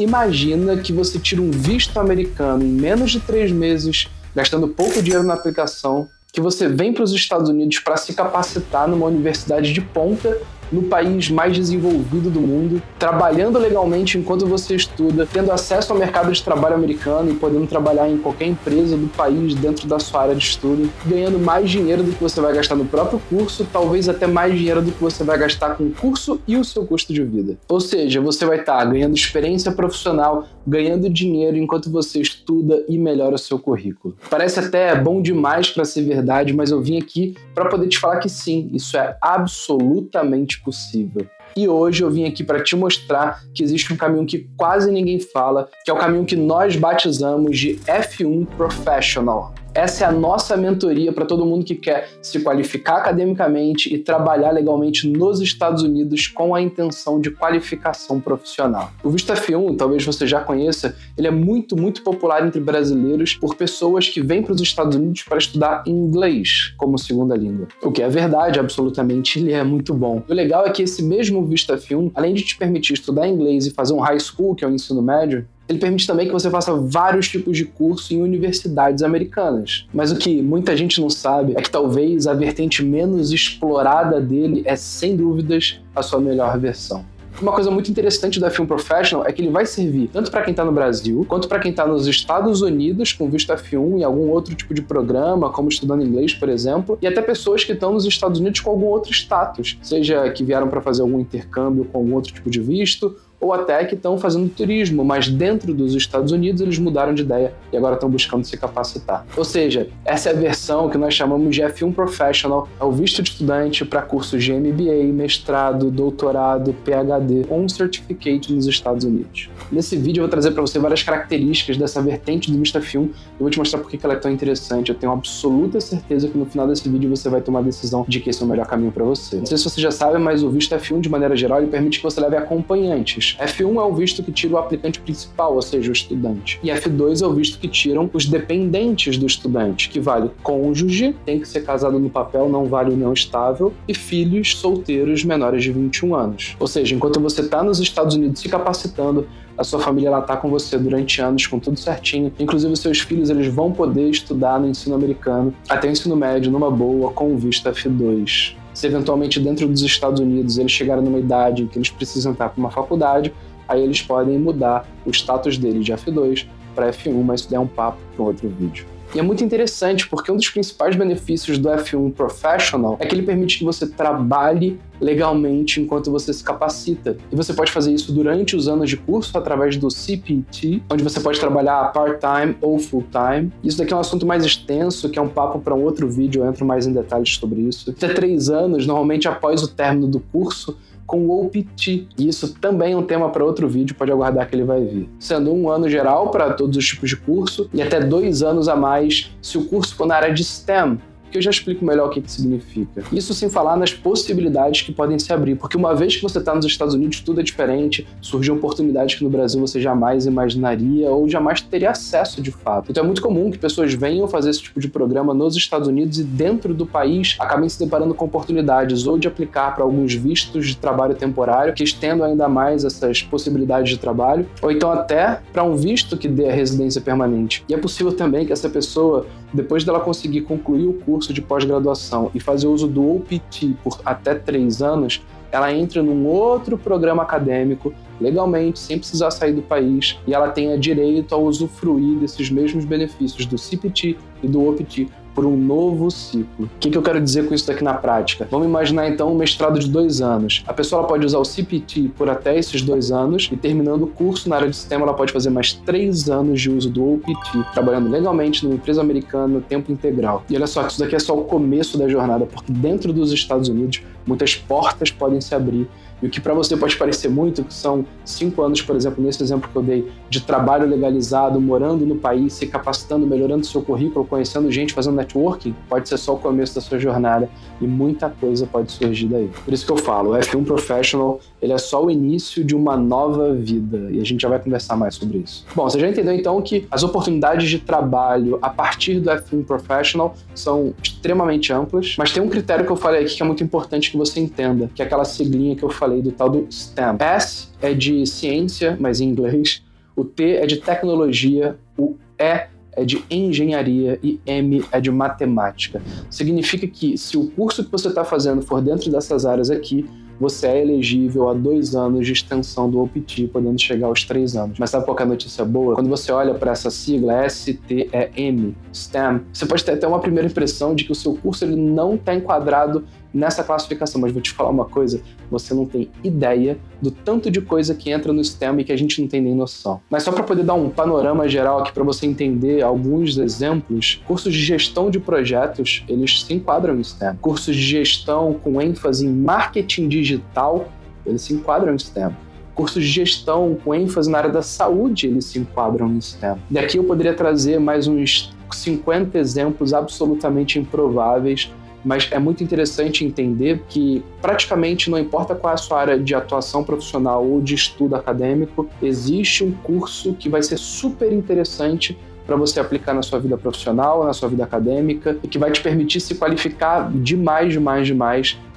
Imagina que você tira um visto americano em menos de 3 meses, gastando pouco dinheiro na aplicação, que você vem para os Estados Unidos para se capacitar numa universidade de ponta, no país mais desenvolvido do mundo, trabalhando legalmente enquanto você estuda, tendo acesso ao mercado de trabalho americano e podendo trabalhar em qualquer empresa do país dentro da sua área de estudo, ganhando mais dinheiro do que você vai gastar no próprio curso, talvez até mais dinheiro do que você vai gastar com o curso e o seu custo de vida. Ou seja, você vai estar ganhando experiência profissional, ganhando dinheiro enquanto você estuda e melhora o seu currículo. Parece até bom demais para ser verdade, mas eu vim aqui para poder te falar que sim, isso é absolutamente possível. E hoje eu vim aqui para te mostrar que existe um caminho que quase ninguém fala, que é o caminho que nós batizamos de F1 Professional. Essa é a nossa mentoria para todo mundo que quer se qualificar academicamente e trabalhar legalmente nos Estados Unidos com a intenção de qualificação profissional. O visto F1, talvez você já conheça, ele é muito popular entre brasileiros por pessoas que vêm para os Estados Unidos para estudar inglês como segunda língua. O que é verdade, absolutamente, ele é muito bom. O legal é que esse mesmo visto F1, além de te permitir estudar inglês e fazer um high school, que é o ensino médio, ele permite também que você faça vários tipos de curso em universidades americanas. Mas o que muita gente não sabe é que talvez a vertente menos explorada dele é, sem dúvidas, a sua melhor versão. Uma coisa muito interessante do F1 Professional é que ele vai servir tanto para quem está no Brasil, quanto para quem está nos Estados Unidos com visto F1 e algum outro tipo de programa, como estudando inglês, por exemplo, e até pessoas que estão nos Estados Unidos com algum outro status, seja que vieram para fazer algum intercâmbio com algum outro tipo de visto, ou até que estão fazendo turismo, mas dentro dos Estados Unidos eles mudaram de ideia e agora estão buscando se capacitar. Ou seja, essa é a versão que nós chamamos de F1 Professional, é o visto de estudante para cursos de MBA, mestrado, doutorado, PhD ou um certificate nos Estados Unidos. Nesse vídeo eu vou trazer para você várias características dessa vertente do visto F1 e vou te mostrar por que ela é tão interessante. Eu tenho absoluta certeza que no final desse vídeo você vai tomar a decisão de que esse é o melhor caminho para você. Não sei se você já sabe, mas o visto F1 de maneira geral ele permite que você leve acompanhantes. F1 é o visto que tira o aplicante principal, ou seja, o estudante. E F2 é o visto que tiram os dependentes do estudante, que vale cônjuge, tem que ser casado no papel, não vale união estável, e filhos solteiros menores de 21 anos. Ou seja, enquanto você está nos Estados Unidos se capacitando, a sua família está com você durante anos, com tudo certinho. Inclusive, os seus filhos eles vão poder estudar no ensino americano, até o ensino médio, numa boa, com o visto F2. Se eventualmente dentro dos Estados Unidos eles chegarem numa idade em que eles precisam estar para uma faculdade, aí eles podem mudar o status deles de F2 para F1, mas isso é um papo para outro vídeo. E é muito interessante porque um dos principais benefícios do F1 Professional é que ele permite que você trabalhe legalmente enquanto você se capacita. E você pode fazer isso durante os anos de curso através do CPT, onde você pode trabalhar part-time ou full-time. Isso daqui é um assunto mais extenso, que é um papo para um outro vídeo, eu entro mais em detalhes sobre isso. Até 3 anos, normalmente após o término do curso, com o OPT. E isso também é um tema para outro vídeo, pode aguardar que ele vai vir. Sendo 1 ano geral para todos os tipos de curso e até 2 anos a mais se o curso for na área de STEM, que eu já explico melhor o que significa. Isso sem falar nas possibilidades que podem se abrir, porque uma vez que você está nos Estados Unidos, tudo é diferente, surgem oportunidades que no Brasil você jamais imaginaria ou jamais teria acesso de fato. Então é muito comum que pessoas venham fazer esse tipo de programa nos Estados Unidos e dentro do país acabem se deparando com oportunidades ou de aplicar para alguns vistos de trabalho temporário que estendam ainda mais essas possibilidades de trabalho, ou então até para um visto que dê a residência permanente. E é possível também que essa pessoa, depois dela conseguir concluir o curso de pós-graduação e fazer uso do OPT por até 3 anos, ela entra num outro programa acadêmico legalmente, sem precisar sair do país, e ela tenha direito a usufruir desses mesmos benefícios do CPT e do OPT por um novo ciclo. O que eu quero dizer com isso daqui na prática? Vamos imaginar então um mestrado de 2 anos. A pessoa ela pode usar o CPT por até esses 2 anos e terminando o curso na área de sistema ela pode fazer mais 3 anos de uso do OPT, trabalhando legalmente numa empresa americana no tempo integral. E olha só, que isso daqui é só o começo da jornada, porque dentro dos Estados Unidos muitas portas podem se abrir. E o que para você pode parecer muito, que são 5 anos, por exemplo, nesse exemplo que eu dei, de trabalho legalizado, morando no país, se capacitando, melhorando seu currículo, conhecendo gente, fazendo networking, pode ser só o começo da sua jornada e muita coisa pode surgir daí. Por isso que eu falo, o F1 Professional, ele é só o início de uma nova vida e a gente já vai conversar mais sobre isso. Bom, você já entendeu então que as oportunidades de trabalho a partir do F1 Professional são extremamente amplas, mas tem um critério que eu falei aqui que é muito importante que você entenda, que é aquela siglinha que eu falei do tal do STEM. S é de ciência, mas em inglês. O T é de tecnologia, o E é de engenharia e M é de matemática. Significa que se o curso que você está fazendo for dentro dessas áreas aqui, você é elegível a 2 anos de extensão do OPT, podendo chegar aos 3 anos. Mas sabe qual que é a notícia boa? Quando você olha para essa sigla, STEM, STEM, você pode ter até uma primeira impressão de que o seu curso ele não está enquadrado nessa classificação, mas vou te falar uma coisa, você não tem ideia do tanto de coisa que entra no STEM e que a gente não tem nem noção. Mas só para poder dar um panorama geral aqui para você entender alguns exemplos, cursos de gestão de projetos, eles se enquadram em STEM. Cursos de gestão com ênfase em marketing digital, eles se enquadram em STEM. Cursos de gestão com ênfase na área da saúde, eles se enquadram em STEM. Daqui eu poderia trazer mais uns 50 exemplos absolutamente improváveis, mas é muito interessante entender que praticamente não importa qual é a sua área de atuação profissional ou de estudo acadêmico, existe um curso que vai ser super interessante para você aplicar na sua vida profissional, na sua vida acadêmica e que vai te permitir se qualificar demais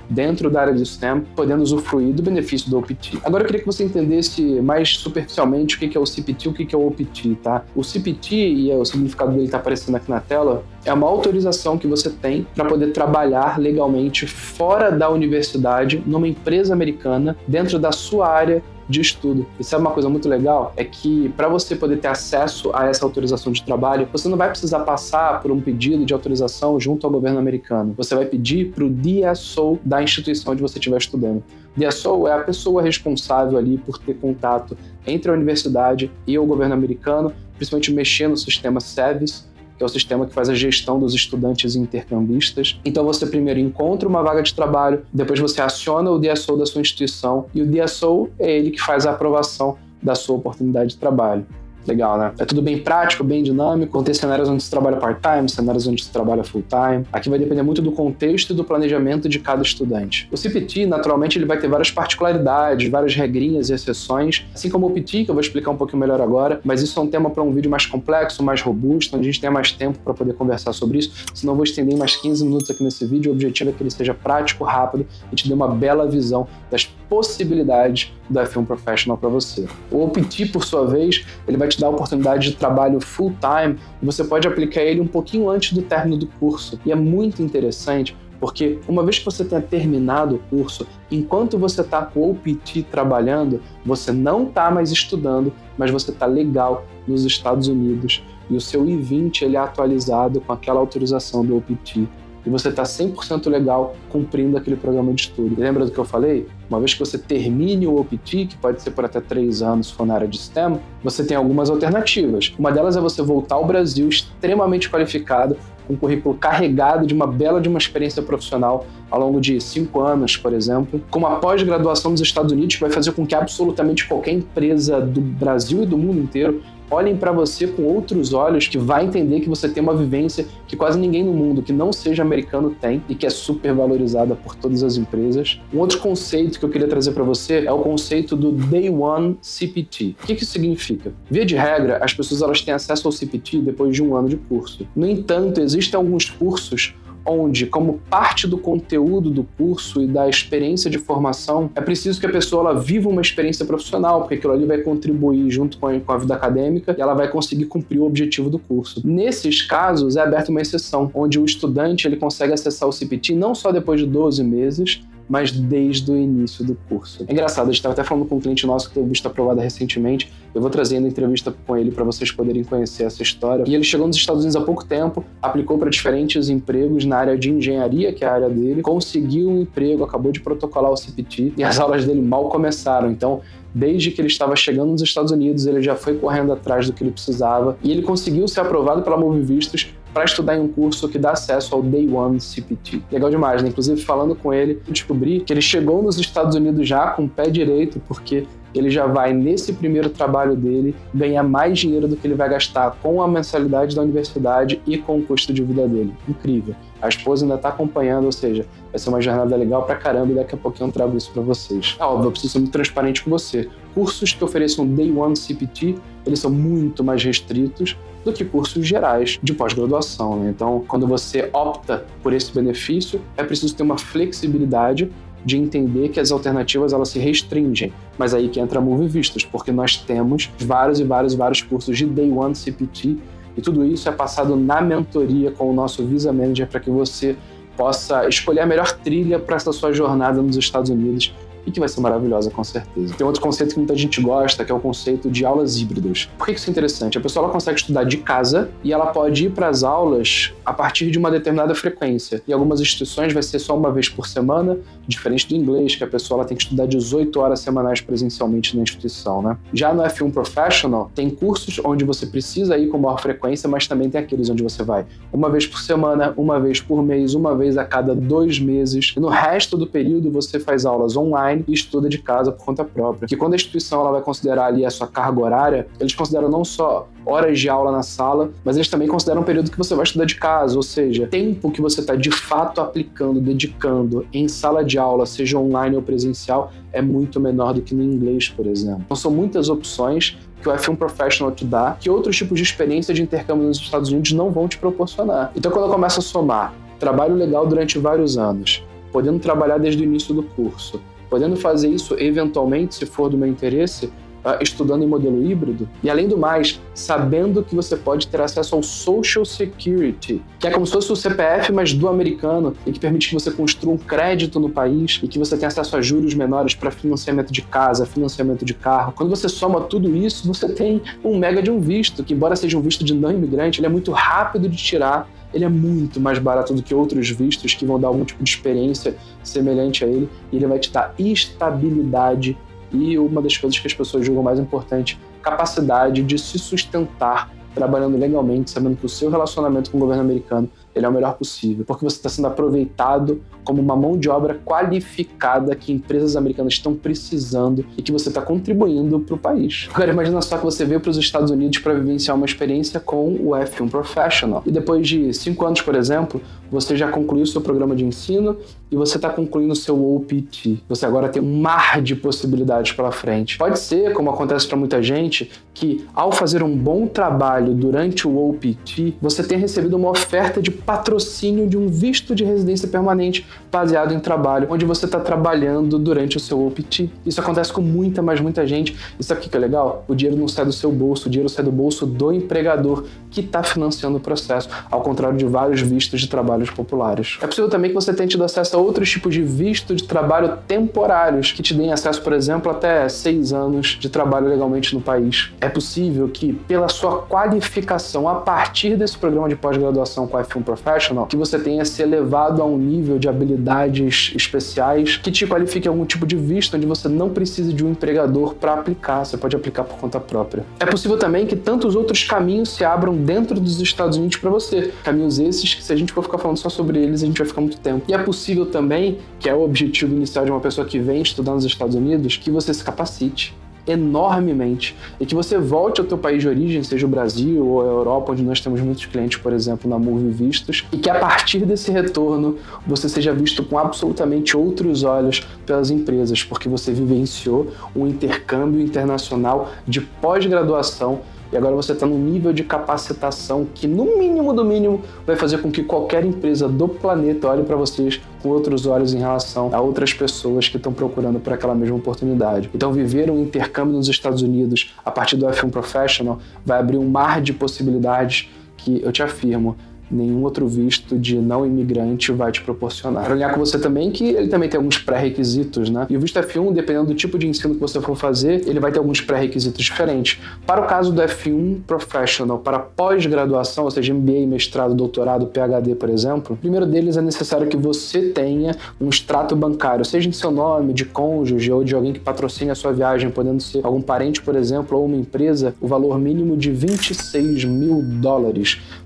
dentro da área de STEM, podendo usufruir do benefício do OPT. Agora eu queria que você entendesse mais superficialmente o que é o CPT e o que é o OPT, tá? O CPT, e o significado dele está aparecendo aqui na tela, é uma autorização que você tem para poder trabalhar legalmente fora da universidade, numa empresa americana, dentro da sua área de estudo. E sabe uma coisa muito legal? É que para você poder ter acesso a essa autorização de trabalho, você não vai precisar passar por um pedido de autorização junto ao governo americano. Você vai pedir para o DSO da instituição onde você estiver estudando. DSO é a pessoa responsável ali por ter contato entre a universidade e o governo americano, principalmente mexer no sistema SEVIS, que é o sistema que faz a gestão dos estudantes intercambistas. Então você primeiro encontra uma vaga de trabalho, depois você aciona o DSO da sua instituição e o DSO é ele que faz a aprovação da sua oportunidade de trabalho. Legal, né? É tudo bem prático, bem dinâmico. Vão ter cenários onde se trabalha part-time, cenários onde se trabalha full-time. Aqui vai depender muito do contexto e do planejamento de cada estudante. O CPT, naturalmente, ele vai ter várias particularidades, várias regrinhas e exceções, assim como o OPT, que eu vou explicar um pouquinho melhor agora, mas isso é um tema para um vídeo mais complexo, mais robusto, onde a gente tenha mais tempo para poder conversar sobre isso, senão eu vou estender mais 15 minutos aqui nesse vídeo. O objetivo é que ele seja prático, rápido e te dê uma bela visão das possibilidades do F1 Professional para você. O OPT, por sua vez, ele vai te dar a oportunidade de trabalho full-time e você pode aplicar ele um pouquinho antes do término do curso. E é muito interessante porque uma vez que você tenha terminado o curso, enquanto você está com o OPT trabalhando, você não está mais estudando, mas você está legal nos Estados Unidos e o seu I-20 ele é atualizado com aquela autorização do OPT. E você está 100% legal cumprindo aquele programa de estudo. Lembra do que eu falei? Uma vez que você termine o OPT, que pode ser por até 3 anos se for na área de STEM, você tem algumas alternativas. Uma delas é você voltar ao Brasil extremamente qualificado, com um currículo carregado de uma experiência profissional ao longo de 5 anos, por exemplo, com uma pós-graduação nos Estados Unidos que vai fazer com que absolutamente qualquer empresa do Brasil e do mundo inteiro olhem para você com outros olhos, que vai entender que você tem uma vivência que quase ninguém no mundo que não seja americano tem e que é super valorizada por todas as empresas. Um outro conceito que eu queria trazer para você é o conceito do Day One CPT. O que isso significa? Via de regra, as pessoas elas têm acesso ao CPT depois de 1 ano de curso. No entanto, existem alguns cursos onde, como parte do conteúdo do curso e da experiência de formação, é preciso que a pessoa ela viva uma experiência profissional, porque aquilo ali vai contribuir junto com a vida acadêmica e ela vai conseguir cumprir o objetivo do curso. Nesses casos, é aberta uma exceção, onde o estudante ele consegue acessar o CPT não só depois de 12 meses, mas desde o início do curso. É engraçado, a gente estava até falando com um cliente nosso que teve visto aprovada recentemente, eu vou trazendo a entrevista com ele para vocês poderem conhecer essa história. E ele chegou nos Estados Unidos há pouco tempo, aplicou para diferentes empregos na área de engenharia, que é a área dele, conseguiu um emprego, acabou de protocolar o CPT e as aulas dele mal começaram. Então, desde que ele estava chegando nos Estados Unidos, ele já foi correndo atrás do que ele precisava e ele conseguiu ser aprovado pela Move Vistos para estudar em um curso que dá acesso ao Day One CPT. Legal demais, né? Inclusive, falando com ele, eu descobri que ele chegou nos Estados Unidos já com o pé direito, porque ele já vai, nesse primeiro trabalho dele, ganhar mais dinheiro do que ele vai gastar com a mensalidade da universidade e com o custo de vida dele. Incrível. A esposa ainda está acompanhando, ou seja, vai ser uma jornada legal pra caramba e daqui a pouquinho eu trago isso para vocês. É óbvio, eu preciso ser muito transparente com você. Cursos que ofereçam Day One CPT, eles são muito mais restritos do que cursos gerais de pós-graduação, né? Então, quando você opta por esse benefício, é preciso ter uma flexibilidade de entender que as alternativas elas se restringem. Mas aí que entra a Move Vistos, porque nós temos vários cursos de Day One CPT e tudo isso é passado na mentoria com o nosso Visa Manager para que você possa escolher a melhor trilha para essa sua jornada nos Estados Unidos e que vai ser maravilhosa, com certeza. Tem outro conceito que muita gente gosta, que é o conceito de aulas híbridas. Por que isso é interessante? A pessoa ela consegue estudar de casa e ela pode ir para as aulas a partir de uma determinada frequência. Em algumas instituições vai ser só uma vez por semana, diferente do inglês, que a pessoa ela tem que estudar 18 horas semanais presencialmente na instituição, né? Já no F1 Professional, tem cursos onde você precisa ir com maior frequência, mas também tem aqueles onde você vai uma vez por semana, uma vez por mês, uma vez a cada 2 meses. E no resto do período você faz aulas online e estuda de casa por conta própria. Que quando a instituição ela vai considerar ali a sua carga horária, eles consideram não só horas de aula na sala, mas eles também consideram um período que você vai estudar de casa, ou seja, tempo que você está de fato aplicando, dedicando em sala de aula, seja online ou presencial, é muito menor do que no inglês, por exemplo. Então são muitas opções que o F1 Professional te dá, que outros tipos de experiência de intercâmbio nos Estados Unidos não vão te proporcionar. Então quando eu começo a somar trabalho legal durante vários anos, podendo trabalhar desde o início do curso, podendo fazer isso eventualmente, se for do meu interesse, estudando em modelo híbrido, e além do mais, sabendo que você pode ter acesso ao Social Security, que é como se fosse o CPF, mas do americano, e que permite que você construa um crédito no país e que você tenha acesso a juros menores para financiamento de casa, financiamento de carro. Quando você soma tudo isso, você tem um mega de um visto, que embora seja um visto de não imigrante, ele é muito rápido de tirar, ele é muito mais barato do que outros vistos que vão dar algum tipo de experiência semelhante a ele, e ele vai te dar estabilidade e uma das coisas que as pessoas julgam mais importante, capacidade de se sustentar trabalhando legalmente, sabendo que o seu relacionamento com o governo americano ele é o melhor possível, porque você está sendo aproveitado como uma mão de obra qualificada que empresas americanas estão precisando e que você está contribuindo para o país. Agora imagina só que você veio para os Estados Unidos para vivenciar uma experiência com o F1 Professional e depois de 5 anos, por exemplo, você já concluiu o seu programa de ensino e você está concluindo o seu OPT. Você agora tem um mar de possibilidades pela frente. Pode ser, como acontece para muita gente, que ao fazer um bom trabalho durante o OPT, você tenha recebido uma oferta de patrocínio de um visto de residência permanente baseado em trabalho, onde você está trabalhando durante o seu OPT. Isso acontece com muita gente. E sabe o que é legal? O dinheiro não sai do seu bolso, o dinheiro sai do bolso do empregador que está financiando o processo, ao contrário de vários vistos de trabalhos populares. É possível também que você tenha tido acesso a outros tipos de visto de trabalho temporários, que te deem acesso, por exemplo, até 6 anos de trabalho legalmente no país. É possível que, pela sua qualificação a partir desse programa de pós-graduação com a F1 Professional, que você tenha se elevado a um nível de habilidades especiais que te qualifique a algum tipo de visto onde você não precisa de um empregador para aplicar, você pode aplicar por conta própria. É possível também que tantos outros caminhos se abram dentro dos Estados Unidos para você. Caminhos esses que, se a gente for ficar falando só sobre eles, a gente vai ficar muito tempo. E é possível também, que é o objetivo inicial de uma pessoa que vem estudar nos Estados Unidos, que você se capacite enormemente e que você volte ao teu país de origem, seja o Brasil ou a Europa, onde nós temos muitos clientes, por exemplo, na Move Vistos, e que a partir desse retorno você seja visto com absolutamente outros olhos pelas empresas, porque você vivenciou um intercâmbio internacional de pós-graduação e agora você está num nível de capacitação que, no mínimo do mínimo, vai fazer com que qualquer empresa do planeta olhe para vocês com outros olhos em relação a outras pessoas que estão procurando por aquela mesma oportunidade. Então, viver um intercâmbio nos Estados Unidos a partir do F1 Professional vai abrir um mar de possibilidades que, eu te afirmo, nenhum outro visto de não imigrante vai te proporcionar. Quero alinhar com você também que ele também tem alguns pré-requisitos, né? E o visto F1, dependendo do tipo de ensino que você for fazer, ele vai ter alguns pré-requisitos diferentes. Para o caso do F1 Professional, para pós-graduação, ou seja, MBA, mestrado, doutorado, PhD, por exemplo, o primeiro deles é necessário que você tenha um extrato bancário, seja em seu nome, de cônjuge ou de alguém que patrocine a sua viagem, podendo ser algum parente, por exemplo, ou uma empresa, o valor mínimo de $26 mil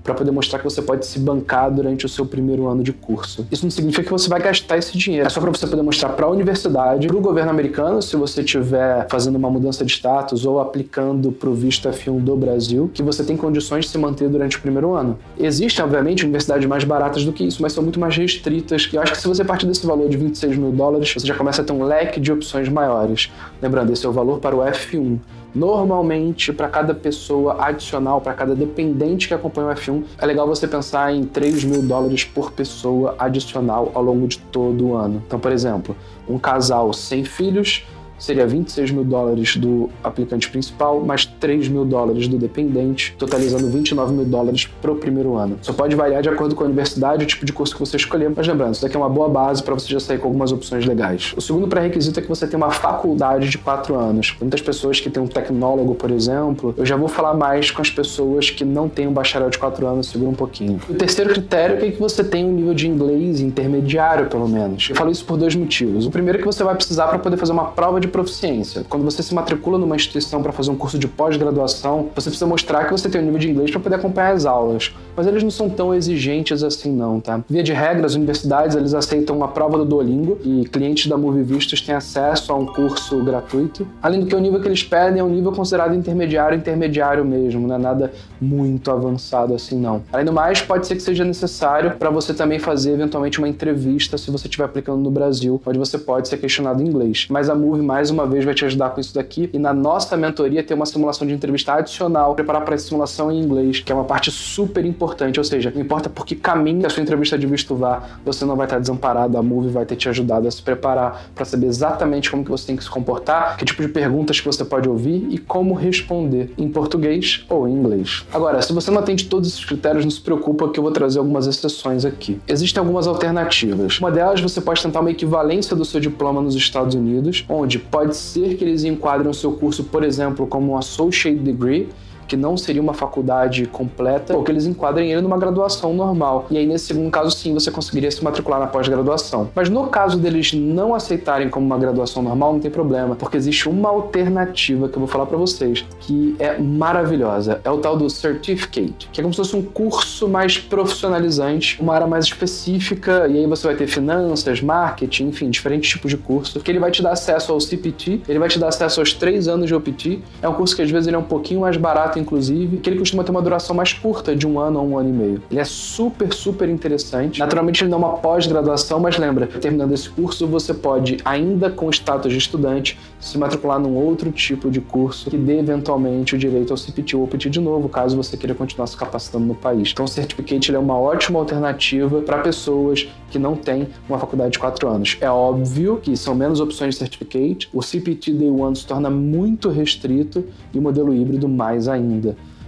para poder mostrar que você pode se bancar durante o seu primeiro ano de curso. Isso não significa que você vai gastar esse dinheiro. É só para você poder mostrar para a universidade, para o governo americano, se você estiver fazendo uma mudança de status ou aplicando para o visto F1 do Brasil, que você tem condições de se manter durante o primeiro ano. Existem, obviamente, universidades mais baratas do que isso, mas são muito mais restritas. E eu acho que se você partir desse valor de $26 mil, você já começa a ter um leque de opções maiores. Lembrando, esse é o valor para o F1. Normalmente, para cada pessoa adicional, para cada dependente que acompanha o F1, é legal você pensar em $3.000 por pessoa adicional ao longo de todo o ano. Então, por exemplo, um casal sem filhos seria $26.000 do aplicante principal, mais $3.000 do dependente, totalizando $29.000 para o primeiro ano. Isso pode variar de acordo com a universidade e o tipo de curso que você escolher, mas lembrando, isso daqui é uma boa base para você já sair com algumas opções legais. O segundo pré-requisito é que você tenha uma faculdade de 4 anos. Muitas pessoas que têm um tecnólogo, por exemplo, eu já vou falar mais com as pessoas que não têm um bacharel de 4 anos, segura um pouquinho. O terceiro critério é que você tenha um nível de inglês intermediário, pelo menos. Eu falo isso por 2 motivos. O primeiro é que você vai precisar para poder fazer uma prova de proficiência. Quando você se matricula numa instituição para fazer um curso de pós-graduação, você precisa mostrar que você tem um nível de inglês para poder acompanhar as aulas. Mas eles não são tão exigentes assim não, tá? Via de regra, as universidades eles aceitam uma prova do Duolingo e clientes da Movie Vistos têm acesso a um curso gratuito. Além do que o nível que eles pedem é um nível considerado intermediário mesmo, não é nada muito avançado assim não. Além do mais, pode ser que seja necessário para você também fazer eventualmente uma entrevista se você estiver aplicando no Brasil, onde você pode ser questionado em inglês. Mas a Movie mais uma vez vai te ajudar com isso daqui e na nossa mentoria tem uma simulação de entrevista adicional, preparar para essa simulação em inglês, que é uma parte super importante, ou seja, não importa por que caminho a sua entrevista de visto vá, você não vai estar desamparado, a Movie vai ter te ajudado a se preparar para saber exatamente como que você tem que se comportar, que tipo de perguntas que você pode ouvir e como responder em português ou em inglês. Agora, se você não atende todos esses critérios, não se preocupa que eu vou trazer algumas exceções aqui. Existem algumas alternativas. Uma delas, você pode tentar uma equivalência do seu diploma nos Estados Unidos, onde pode ser que eles enquadrem o seu curso, por exemplo, como um Associate Degree, que não seria uma faculdade completa, ou que eles enquadrem ele numa graduação normal. E aí, nesse segundo caso, sim, você conseguiria se matricular na pós-graduação. Mas no caso deles não aceitarem como uma graduação normal, não tem problema, porque existe uma alternativa que eu vou falar pra vocês, que é maravilhosa. É o tal do Certificate, que é como se fosse um curso mais profissionalizante, uma área mais específica, e aí você vai ter finanças, marketing, enfim, diferentes tipos de curso, que ele vai te dar acesso ao CPT, ele vai te dar acesso aos 3 anos de OPT. É um curso que às vezes ele é um pouquinho mais barato, inclusive, que ele costuma ter uma duração mais curta, de 1 ano a 1 ano e meio. Ele é super, super interessante. Naturalmente, ele não é uma pós-graduação, mas lembra, terminando esse curso, você pode, ainda com status de estudante, se matricular num outro tipo de curso que dê, eventualmente, o direito ao CPT ou OPT de novo, caso você queira continuar se capacitando no país. Então, o Certificate ele é uma ótima alternativa para pessoas que não têm uma faculdade de 4 anos. É óbvio que são menos opções de Certificate, o CPT Day 1 se torna muito restrito e o modelo híbrido mais ainda.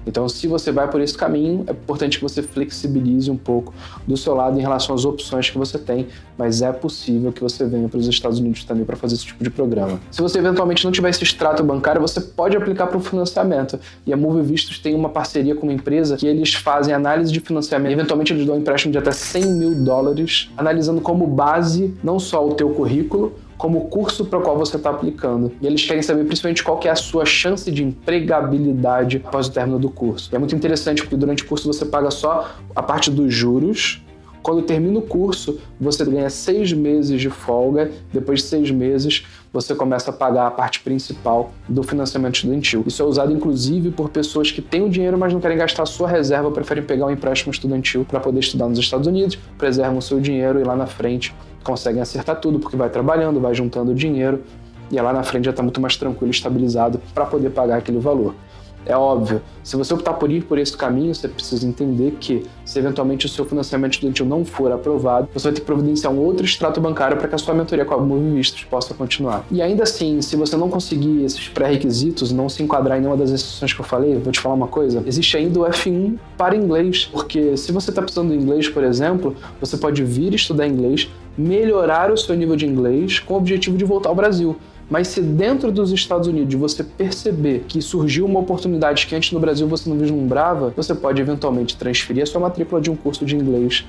Então, se você vai por esse caminho, é importante que você flexibilize um pouco do seu lado em relação às opções que você tem, mas é possível que você venha para os Estados Unidos também para fazer esse tipo de programa. Se você eventualmente não tiver esse extrato bancário, você pode aplicar para o financiamento. E a Movie Vistos tem uma parceria com uma empresa que eles fazem análise de financiamento. E, eventualmente, eles dão um empréstimo de até $100.000, analisando como base não só o teu currículo, como o curso para o qual você está aplicando. E eles querem saber principalmente qual que é a sua chance de empregabilidade após o término do curso. E é muito interessante porque durante o curso você paga só a parte dos juros. Quando termina o curso, você ganha 6 meses de folga. Depois de 6 meses, você começa a pagar a parte principal do financiamento estudantil. Isso é usado, inclusive, por pessoas que têm o dinheiro, mas não querem gastar a sua reserva, preferem pegar um empréstimo estudantil para poder estudar nos Estados Unidos, preservam o seu dinheiro e lá na frente conseguem acertar tudo, porque vai trabalhando, vai juntando dinheiro e lá na frente já está muito mais tranquilo e estabilizado para poder pagar aquele valor. É óbvio, se você optar por ir por esse caminho, você precisa entender que, se eventualmente o seu financiamento estudantil não for aprovado, você vai ter que providenciar um outro extrato bancário para que a sua mentoria com a Movie Vistos possa continuar. E ainda assim, se você não conseguir esses pré-requisitos, não se enquadrar em nenhuma das exceções que eu falei, eu vou te falar uma coisa, existe ainda o F1 para inglês, porque se você está precisando de inglês, por exemplo, você pode vir estudar inglês, melhorar o seu nível de inglês com o objetivo de voltar ao Brasil. Mas se dentro dos Estados Unidos você perceber que surgiu uma oportunidade que antes no Brasil você não vislumbrava, você pode eventualmente transferir a sua matrícula de um curso de inglês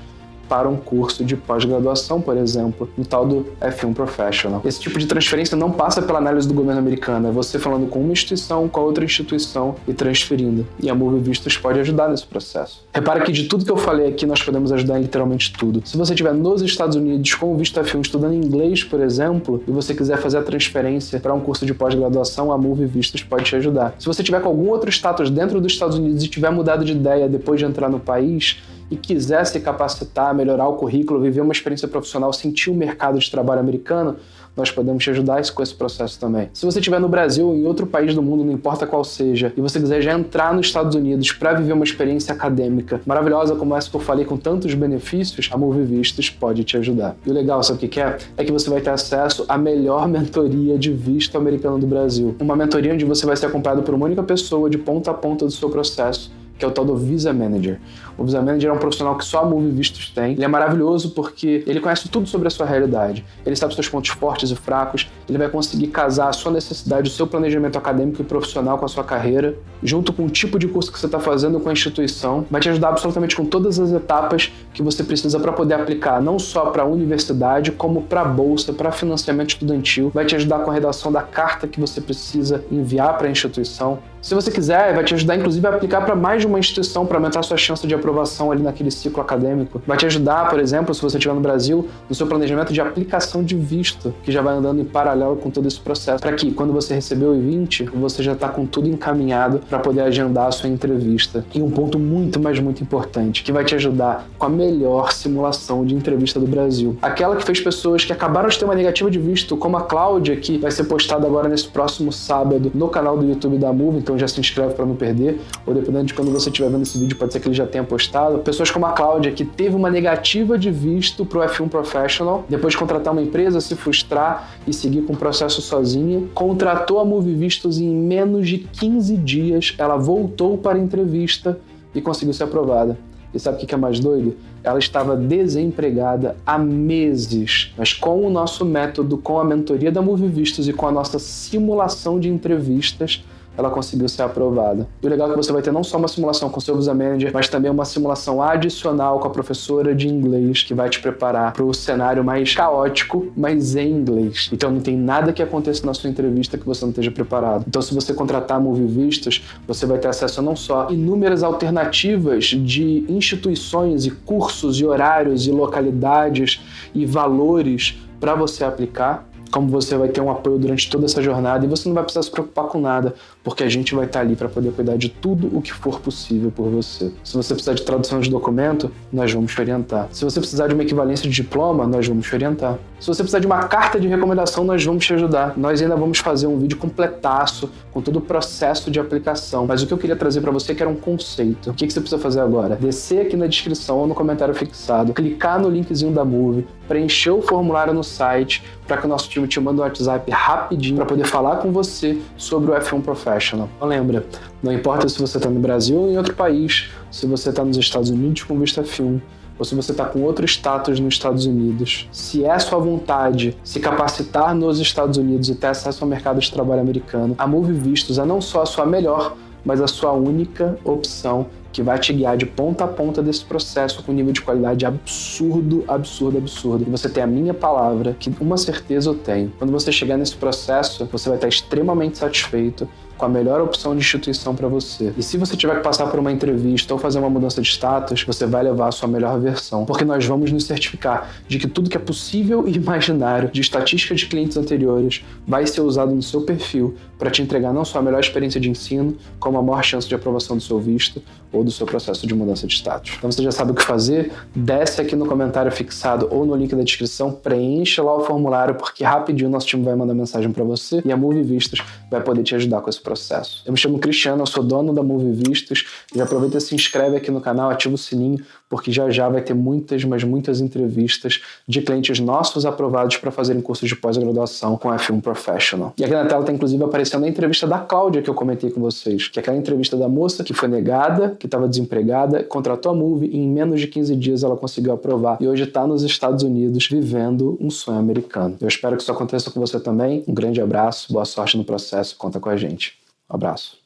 para um curso de pós-graduação, por exemplo, no tal do F1 Professional. Esse tipo de transferência não passa pela análise do governo americano, é você falando com uma instituição, com a outra instituição e transferindo. E a Movie Vistos pode ajudar nesse processo. Repara que de tudo que eu falei aqui, nós podemos ajudar em literalmente tudo. Se você estiver nos Estados Unidos com o visto F1 estudando inglês, por exemplo, e você quiser fazer a transferência para um curso de pós-graduação, a Movie Vistos pode te ajudar. Se você tiver com algum outro status dentro dos Estados Unidos e tiver mudado de ideia depois de entrar no país, e quiser se capacitar, melhorar o currículo, viver uma experiência profissional, sentir o mercado de trabalho americano, nós podemos te ajudar com esse processo também. Se você estiver no Brasil ou em outro país do mundo, não importa qual seja, e você quiser já entrar nos Estados Unidos para viver uma experiência acadêmica maravilhosa como essa que eu falei, com tantos benefícios, a Move Vistos pode te ajudar. E o legal, sabe o que é? É que você vai ter acesso à melhor mentoria de visto americano do Brasil. Uma mentoria onde você vai ser acompanhado por uma única pessoa de ponta a ponta do seu processo, que é o tal do Visa Manager. O Visa Manager é um profissional que só a Move Vistos tem. Ele é maravilhoso porque ele conhece tudo sobre a sua realidade. Ele sabe os seus pontos fortes e fracos. Ele vai conseguir casar a sua necessidade, o seu planejamento acadêmico e profissional com a sua carreira, junto com o tipo de curso que você está fazendo com a instituição. Vai te ajudar absolutamente com todas as etapas que você precisa para poder aplicar, não só para a universidade, como para a bolsa, para financiamento estudantil. Vai te ajudar com a redação da carta que você precisa enviar para a instituição. Se você quiser, vai te ajudar inclusive a aplicar para mais de uma instituição para aumentar a sua chance de aprovação ali naquele ciclo acadêmico. Vai te ajudar, por exemplo, se você estiver no Brasil, no seu planejamento de aplicação de visto, que já vai andando em paralelo com todo esse processo, para que quando você receber o I-20, você já está com tudo encaminhado para poder agendar a sua entrevista. E um ponto muito, mas muito importante, que vai te ajudar com a melhor simulação de entrevista do Brasil. Aquela que fez pessoas que acabaram de ter uma negativa de visto, como a Cláudia, que vai ser postada agora nesse próximo sábado no canal do YouTube da Move, então já se inscreve para não perder, ou dependendo de quando você estiver vendo esse vídeo, pode ser que ele já tenha postado. Pessoas como a Cláudia, que teve uma negativa de visto para o F1 Professional, depois de contratar uma empresa, se frustrar e seguir com o processo sozinha, contratou a Move Vistos e em menos de 15 dias ela voltou para a entrevista e conseguiu ser aprovada. E sabe o que é mais doido? Ela estava desempregada há meses, mas com o nosso método, com a mentoria da Move Vistos e com a nossa simulação de entrevistas, ela conseguiu ser aprovada. E o legal é que você vai ter não só uma simulação com o seu Visa Manager, mas também uma simulação adicional com a professora de inglês, que vai te preparar para o cenário mais caótico, mas em inglês. Então não tem nada que aconteça na sua entrevista que você não esteja preparado. Então se você contratar a Move Vistos, você vai ter acesso a não só inúmeras alternativas de instituições e cursos e horários e localidades e valores para você aplicar, como você vai ter um apoio durante toda essa jornada e você não vai precisar se preocupar com nada, porque a gente vai estar ali para poder cuidar de tudo o que for possível por você. Se você precisar de tradução de documento, nós vamos te orientar. Se você precisar de uma equivalência de diploma, nós vamos te orientar. Se você precisar de uma carta de recomendação, nós vamos te ajudar. Nós ainda vamos fazer um vídeo completaço com todo o processo de aplicação. Mas o que eu queria trazer para você é que era um conceito. O que você precisa fazer agora? Descer aqui na descrição ou no comentário fixado, clicar no linkzinho da Move, preencher o formulário no site para que o nosso time te mande um WhatsApp rapidinho para poder falar com você sobre o F1 Professional. Então lembra, não importa se você está no Brasil ou em outro país, se você está nos Estados Unidos com visto F1, ou se você está com outro status nos Estados Unidos, se é a sua vontade se capacitar nos Estados Unidos e ter acesso ao mercado de trabalho americano, a Move Vistos é não só a sua melhor, mas a sua única opção que vai te guiar de ponta a ponta desse processo com um nível de qualidade absurdo, absurdo, absurdo. E você tem a minha palavra, que uma certeza eu tenho. Quando você chegar nesse processo, você vai estar extremamente satisfeito com a melhor opção de instituição para você. E se você tiver que passar por uma entrevista ou fazer uma mudança de status, você vai levar a sua melhor versão, porque nós vamos nos certificar de que tudo que é possível e imaginário de estatística de clientes anteriores vai ser usado no seu perfil para te entregar não só a melhor experiência de ensino, como a maior chance de aprovação do seu visto ou do seu processo de mudança de status. Então você já sabe o que fazer, desce aqui no comentário fixado ou no link da descrição, preenche lá o formulário, porque rapidinho o nosso time vai mandar mensagem para você e a Move Vistos vai poder te ajudar com esse processo. Eu me chamo Cristiano, eu sou dono da Move Vistos, e aproveita e se inscreve aqui no canal, ativa o sininho, porque já vai ter muitas, mas muitas entrevistas de clientes nossos aprovados para fazerem cursos de pós-graduação com F1 Professional. E aqui na tela está inclusive aparecendo a entrevista da Cláudia que eu comentei com vocês, que é aquela entrevista da moça que foi negada, que estava desempregada, contratou a Move e em menos de 15 dias ela conseguiu aprovar e hoje está nos Estados Unidos vivendo um sonho americano. Eu espero que isso aconteça com você também. Um grande abraço, boa sorte no processo, conta com a gente. Um abraço.